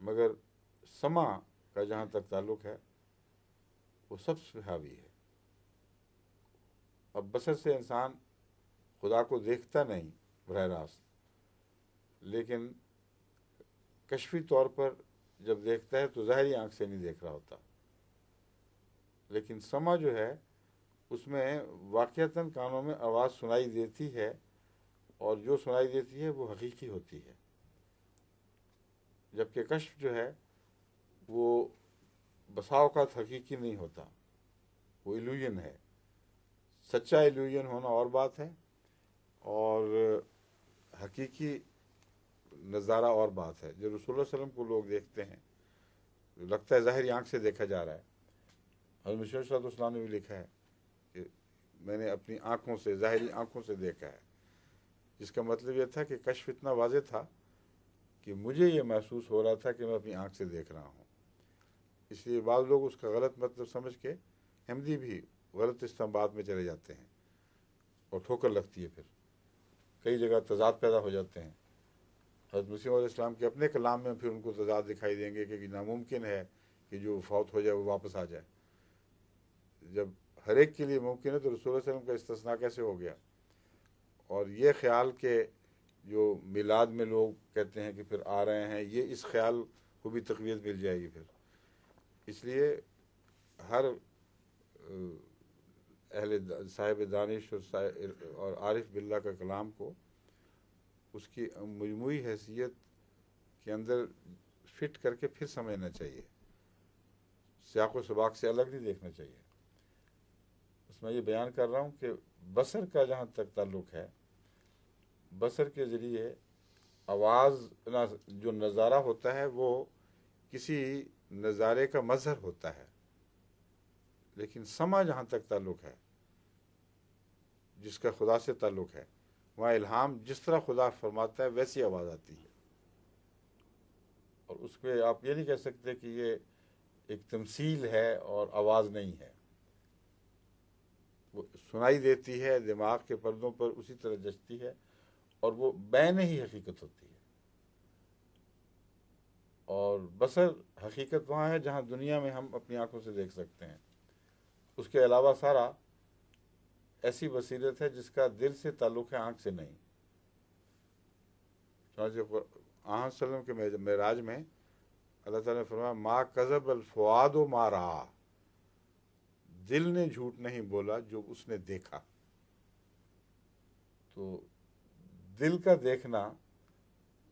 مگر سما کا جہاں تک تعلق ہے وہ سب سے حاوی ہے. اب بصر سے انسان خدا کو دیکھتا نہیں براہ راست، لیکن کشفی طور پر جب دیکھتا ہے تو ظاہری آنکھ سے نہیں دیکھ رہا ہوتا. لیکن سما جو ہے اس میں واقعتاً کانوں میں آواز سنائی دیتی ہے، اور جو سنائی دیتی ہے وہ حقیقی ہوتی ہے. جبکہ کشف جو ہے وہ بسا اوقات حقیقی نہیں ہوتا، وہ ایلوژن ہے. سچا ایلوژن ہونا اور بات ہے، اور حقیقی نظارہ اور بات ہے. جو رسول اللہ علیہ وسلم کو لوگ دیکھتے ہیں، لگتا ہے ظاہری آنکھ سے دیکھا جا رہا ہے. حضرت مسیح صلی اللہ علیہ وسلم نے بھی لکھا ہے کہ میں نے اپنی آنکھوں سے، ظاہری آنکھوں سے دیکھا ہے، جس کا مطلب یہ تھا کہ کشف اتنا واضح تھا کہ مجھے یہ محسوس ہو رہا تھا کہ میں اپنی آنکھ سے دیکھ رہا ہوں. اس لیے بعض لوگ اس کا غلط مطلب سمجھ کے احمدی بھی غلط استنباط میں چلے جاتے ہیں اور ٹھوکر لگتی ہے. پھر کئی جگہ تضاد پیدا ہو جاتے ہیں. حضرت مسیح علیہ السلام کے اپنے کلام میں پھر ان کو تضاد دکھائی دیں گے کہ ناممکن ہے کہ جو فوت ہو جائے وہ واپس آ جائے. جب ہر ایک کے لیے ممکن ہے تو رسول اللہ علیہ وسلم کا استثناء کیسے ہو گیا؟ اور یہ خیال کہ جو میلاد میں لوگ کہتے ہیں کہ پھر آ رہے ہیں، یہ اس خیال کو بھی تقویت مل جائے گی پھر. اس لیے ہر اہل صاحب دانش اور عارف باللہ کا کلام کو اس کی مجموعی حیثیت کے اندر فٹ کر کے پھر سمجھنا چاہیے. سیاق و سباق سے الگ نہیں دیکھنا چاہیے. اس میں یہ بیان کر رہا ہوں کہ بصر کا جہاں تک تعلق ہے، بصر کے ذریعے آواز جو نظارہ ہوتا ہے وہ کسی نظارے کا مظہر ہوتا ہے. لیکن سما جہاں تک تعلق ہے، جس کا خدا سے تعلق ہے، وہاں الہام جس طرح خدا فرماتا ہے ویسی آواز آتی ہے. اور اس پہ آپ یہ نہیں کہہ سکتے کہ یہ ایک تمثیل ہے اور آواز نہیں ہے. وہ سنائی دیتی ہے، دماغ کے پردوں پر اسی طرح جچتی ہے، اور وہ بین ہی حقیقت ہوتی ہے. اور بصر حقیقت وہاں ہے جہاں دنیا میں ہم اپنی آنکھوں سے دیکھ سکتے ہیں. اس کے علاوہ سارا ایسی بصیرت ہے جس کا دل سے تعلق ہے، آنکھ سے نہیں. چنانچہ صلی اللہ علیہ وسلم کے معراج میں اللہ تعالیٰ نے فرمایا ما کذب الفؤاد ما رأى، دل نے جھوٹ نہیں بولا جو اس نے دیکھا. تو دل کا دیکھنا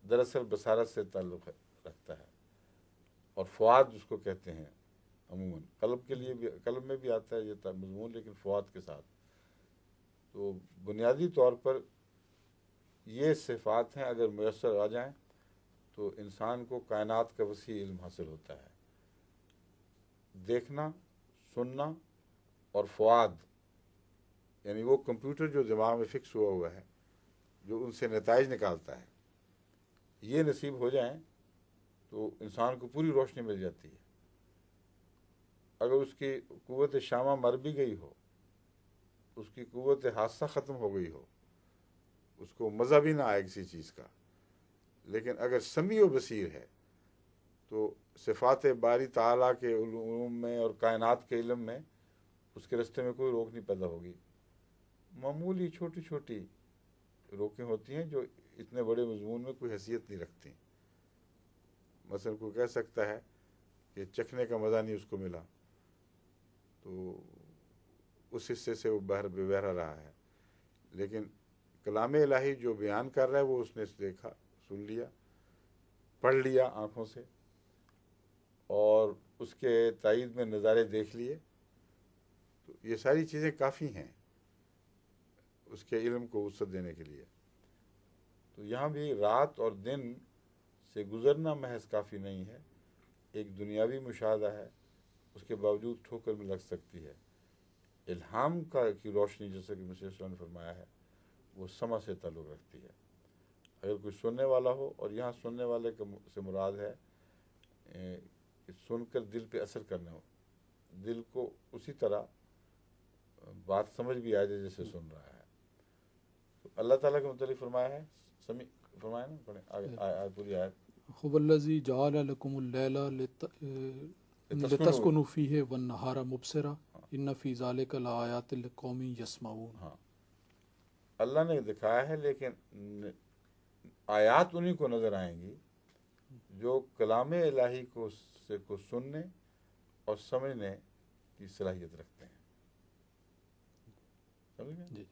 دراصل بصارت سے تعلق رکھتا ہے، اور فؤاد جس کو کہتے ہیں عموماً قلب کے لیے بھی، قلب میں بھی آتا ہے یہ مضمون، لیکن فؤاد کے ساتھ. تو بنیادی طور پر یہ صفات ہیں، اگر میسر آ جائیں تو انسان کو کائنات کا وسیع علم حاصل ہوتا ہے. دیکھنا، سننا اور فؤاد، یعنی وہ کمپیوٹر جو دماغ میں فکس ہوا ہوا ہے، جو ان سے نتائج نکالتا ہے، یہ نصیب ہو جائیں تو انسان کو پوری روشنی مل جاتی ہے. اگر اس کی قوت شامہ مر بھی گئی ہو، اس کی قوت حادثہ ختم ہو گئی ہو، اس کو مزہ بھی نہ آئے کسی چیز کا، لیکن اگر سمیع و بصیر ہے تو صفات باری تعالیٰ کے علوم میں اور کائنات کے علم میں اس کے رستے میں کوئی روک نہیں پیدا ہوگی. معمولی چھوٹی چھوٹی روکیں ہوتی ہیں جو اتنے بڑے مضمون میں کوئی حیثیت نہیں رکھتی. مثلا کوئی کہہ سکتا ہے کہ چکھنے کا مزہ نہیں اس کو ملا، تو اس حصے سے وہ بہرا رہا ہے. لیکن کلام الہی جو بیان کر رہا ہے وہ اس نے دیکھا، سن لیا، پڑھ لیا آنکھوں سے، اور اس کے تائید میں نظارے دیکھ لیے. تو یہ ساری چیزیں کافی ہیں اس کے علم کو وسعت دینے کے لیے. تو یہاں بھی رات اور دن سے گزرنا محض کافی نہیں ہے. ایک دنیاوی مشاہدہ ہے، اس کے باوجود ٹھوکر میں لگ سکتی ہے. الہام کی روشنی جیسا کہ مسیح صلی اللہ علیہ وسلم نے فرمایا ہے وہ سما سے تعلق رکھتی ہے. اگر کوئی سننے والا ہو، اور یہاں سننے والے سے مراد ہے کہ سن کر دل پہ اثر کرنا ہو، دل کو اسی طرح بات سمجھ بھی آ جائے جیسے سن رہا ہے. تو اللہ تعالیٰ کے متعلق فرمایا ہے، فرمایا نا، پڑھیں آگے پوری آیت. هو الذی جعل لکم اللیل لتسکنوا فیہ والنہار مبصرا ان فی ذلک لآیات لقوم یسمعون. ہاں اللہ نے دکھایا ہے، لیکن آیات انہیں کو نظر آئیں گی جو کلام الہی کو سننے اور سمجھنے کی صلاحیت رکھتے ہیں. سمجھ گئے؟ جی.